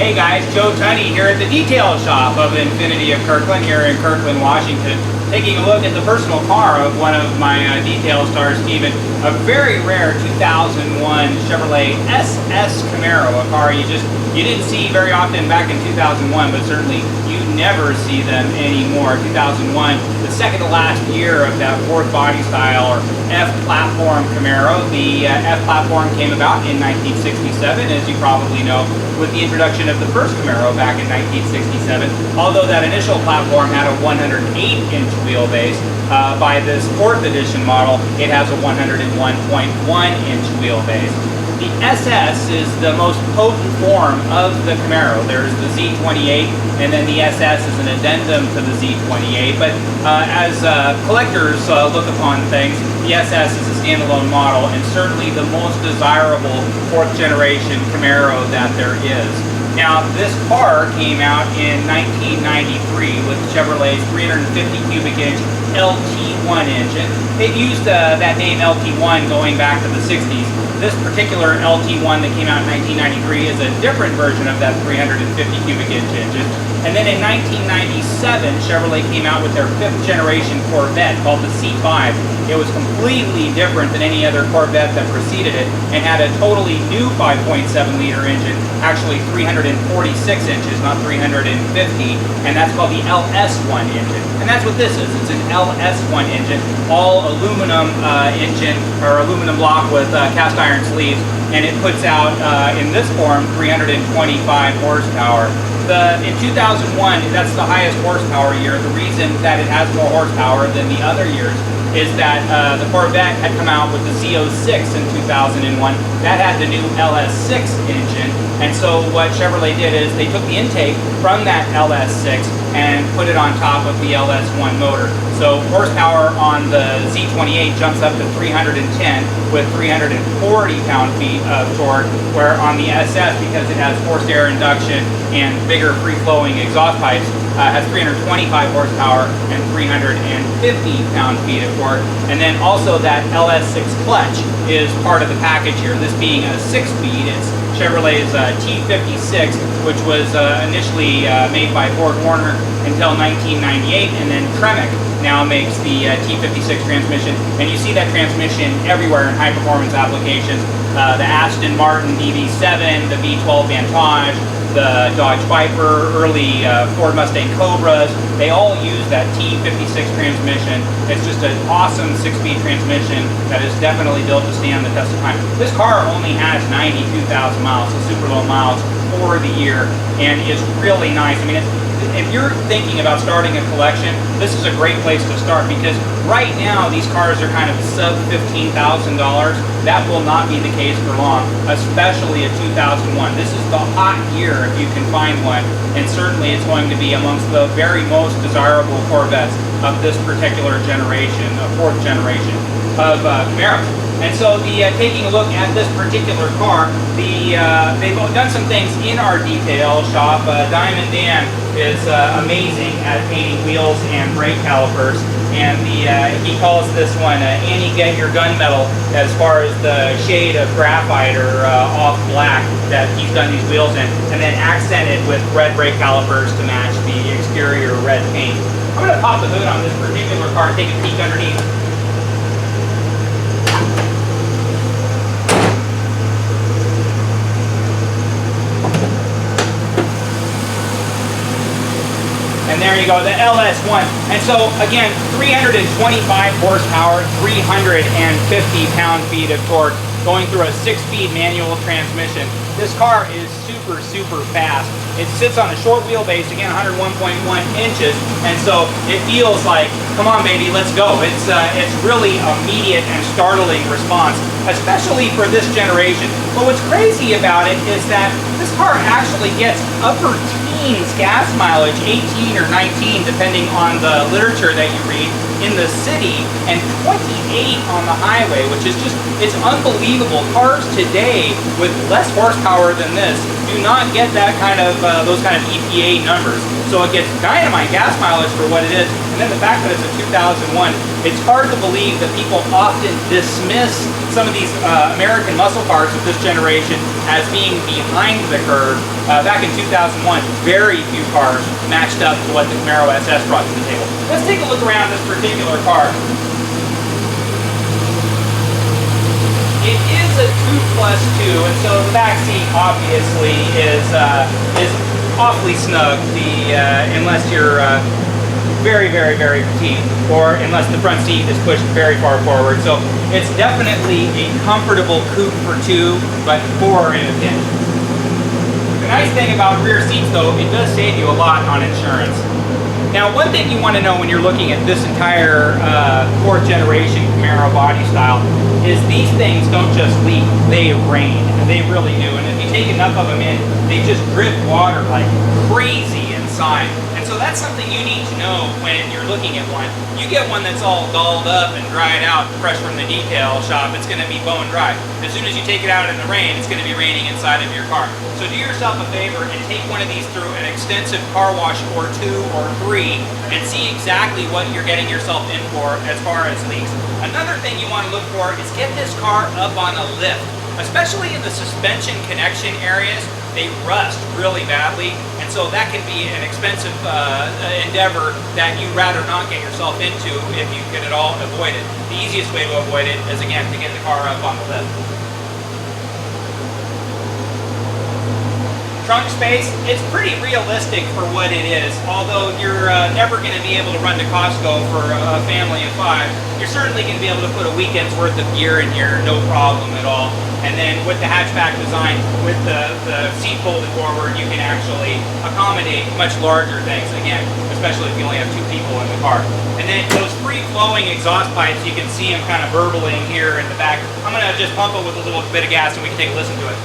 Hey guys, Joe Tunney here at the detail shop of Infiniti of Kirkland here in Kirkland, Washington. Taking a look at the personal car of one of my detail stars, Steven. A very rare 2001 Chevrolet SS Camaro, a car you didn't see very often back in 2001, but certainly you never see them anymore. 2001, the second to last year of that fourth body style or F platform Camaro. The F platform came about in 1967, as you probably know, with the introduction of the first Camaro back in 1967. Although that initial platform had a 108-inch wheelbase, by this fourth edition model, it has a 101.1-inch wheelbase. The SS is the most potent form of the Camaro. There's the Z28, and then the SS is an addendum to the Z28. But as collectors look upon things, the SS is a standalone model, and certainly the most desirable fourth generation Camaro that there is. Now, this car came out in 1993 with Chevrolet's 350 cubic inch LT1 engine. They've used that name LT1 going back to the 60s. This particular LT1 that came out in 1993 is a different version of that 350 cubic inch engine. And then in 1997, Chevrolet came out with their fifth generation Corvette called the C5. It was completely different than any other Corvette that preceded it and had a totally new 5.7 liter engine, actually 346 inches, not 350, and that's called the LS1 engine. And that's what this is. It's an LS1 engine, all aluminum engine, or aluminum block with cast iron sleeves, and it puts out, in this form, 325 horsepower. In 2001, that's the highest horsepower year. The reason that it has more horsepower than the other years is that the Corvette had come out with the Z06 in 2001. That had the new LS6 engine, and so what Chevrolet did is they took the intake from that LS6 and put it on top of the LS1 motor. So horsepower on the Z28 jumps up to 310 with 340 pound-feet of torque, where on the SS, because it has forced air induction and bigger free-flowing exhaust pipes, has 325 horsepower and 350 pound-feet of torque. And then also that LS6 clutch is part of the package here, this being a 6-speed. It's Chevrolet's T56, which was initially made by Borg-Warner until 1998, and then Tremec now makes the T56 transmission, and you see that transmission everywhere in high-performance applications. The Aston Martin DB7, the V12 Vantage, the Dodge Viper, early Ford Mustang Cobras, they all use that T56 transmission. It's just an awesome 6-speed transmission that is definitely built to stand the test of time. This car only has 92,000 miles, so super low miles for the year, and is really nice. I mean, if you're thinking about starting a collection, this is a great place to start, because right now these cars are kind of sub $15,000. That will not be the case for long, especially a 2001. This is the hot year if you can find one, and certainly it's going to be amongst the very most desirable Corvettes of this particular generation, a fourth generation of Camaros. And so taking a look at this particular car, they've done some things in our detail shop. Diamond Dan is amazing at painting wheels and brake calipers, and he calls this one Annie Get Your Gunmetal, as far as the shade of graphite or off black that he's done these wheels in, and then accented with red brake calipers to match the exterior red paint. I'm going to pop the hood on this particular car and take a peek underneath. And there you go, the LS1. And so, again, 325 horsepower, 350 pound-feet of torque, going through a 6-speed manual transmission. This car is super, super fast. It sits on a short wheelbase, again, 101.1 inches, and so it feels like, come on, baby, let's go. It's really immediate and startling response, especially for this generation. But what's crazy about it is that this car actually gets upper teens gas mileage, 18 or 19, depending on the literature that you read. in the city and 28 on the highway, which is just, it's unbelievable. Cars today with less horsepower than this do not get that kind of, those kind of EPA numbers. So it gets dynamite gas mileage for what it is. And then the fact that it's a 2001, it's hard to believe that people often dismiss some of these American muscle cars of this generation as being behind the curve. Back in 2001, very few cars matched up to what the Camaro SS brought to the table. Let's take a look around this particular car. It is a 2+2, and so the back seat obviously is awfully snug. Unless you're very, very, very petite, or unless the front seat is pushed very far forward. So it's definitely a comfortable coupe for two, but four in a pinch. The nice thing about rear seats, though, it does save you a lot on insurance. Now, one thing you want to know when you're looking at this entire fourth generation Camaro body style is these things don't just leak, they rain, and they really do. And if you take enough of them in, they just drip water like crazy inside. And so that's something you need to know when you're looking at one. You get one that's all dolled up and dried out, fresh from the detail shop, it's going to be bone dry. As soon as you take it out in the rain, it's going to be raining inside of your car. So do yourself a favor and take one of these through an extensive car wash or 2 or 3 and see exactly what you're getting yourself in for as far as leaks. Another thing you want to look for is get this car up on a lift, especially in the suspension connection areas. They rust really badly, and so that can be an expensive endeavor that you'd rather not get yourself into if you can at all avoid it. The easiest way to avoid it is, again, to get the car up on the lift. Trunk space, it's pretty realistic for what it is. Although you're never going to be able to run to Costco for a family of 5, you're certainly going to be able to put a weekend's worth of gear in here, no problem at all. And then with the hatchback design, with the seat folded forward, you can actually accommodate much larger things, again, especially if you only have 2 people in the car. And then those free-flowing exhaust pipes, you can see them kind of burbling here in the back. I'm going to just pump it with a little bit of gas and we can take a listen to it.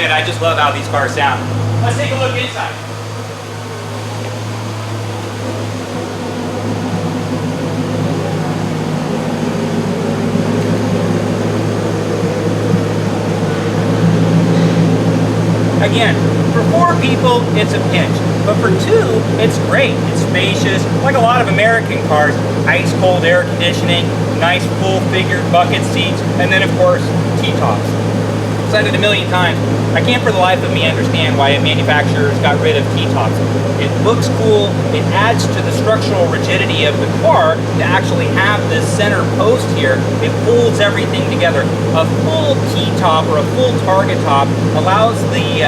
I just love how these cars sound. Let's take a look inside. Again, for 4 people, it's a pinch. But for 2, it's great. It's spacious. Like a lot of American cars, ice-cold air conditioning, nice full-figured bucket seats, and then, of course, T-tops. Said it a million times, I can't for the life of me understand why manufacturers got rid of T-tops. It looks cool, it adds to the structural rigidity of the car to actually have this center post here. It holds everything together. A full T-top or a full target top allows the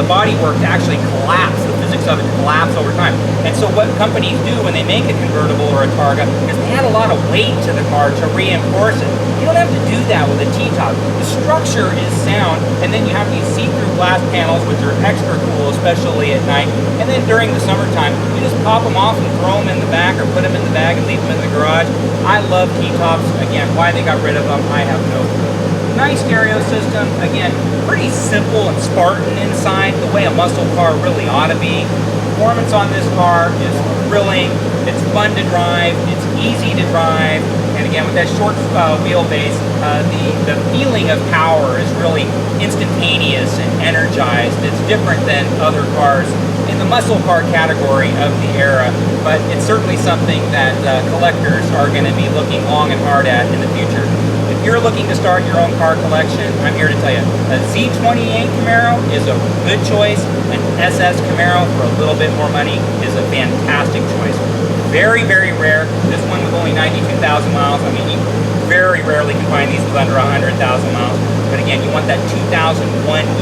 bodywork to actually collapse, the physics of it to collapse over time. And so what companies do when they make a convertible or a Targa is they add a lot of weight to the car to reinforce it. You don't have to do that with a T-top. The structure is sound, and then you have these see-through glass panels which are extra cool, especially at night. And then during the summertime, you just pop them off and throw them in the back or put them in the bag and leave them in the garage. I love T-tops. Again, why they got rid of them, I have no clue. Nice stereo system. Again, pretty simple and Spartan inside, the way a muscle car really ought to be. Performance on this car is thrilling. It's fun to drive. It's easy to drive. And again, with that short wheelbase, the feeling of power is really instantaneous and energized. It's different than other cars in the muscle car category of the era, but it's certainly something that collectors are going to be looking long and hard at in the future. If you're looking to start your own car collection, I'm here to tell you, a Z28 Camaro is a good choice. An SS Camaro for a little bit more money is a fantastic choice. Very, very rare. This one with only 92,000 miles. I mean, you very rarely can find these with under 100,000 miles. But But again, you want that 2001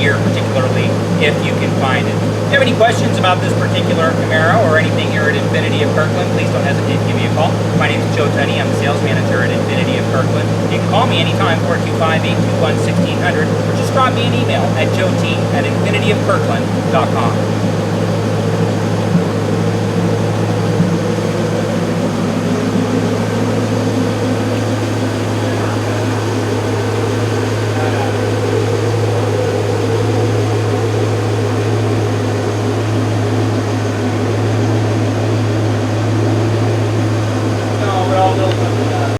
year particularly if you can find it. If you have any questions about this particular Camaro or anything here at Infiniti of Kirkland, please don't hesitate to give me a call. My name is Joe Tunney. I'm the sales manager at Infiniti of Kirkland. You can call me anytime, 425-821-1600, or just drop me an email at joet@infinitiofkirkland.com.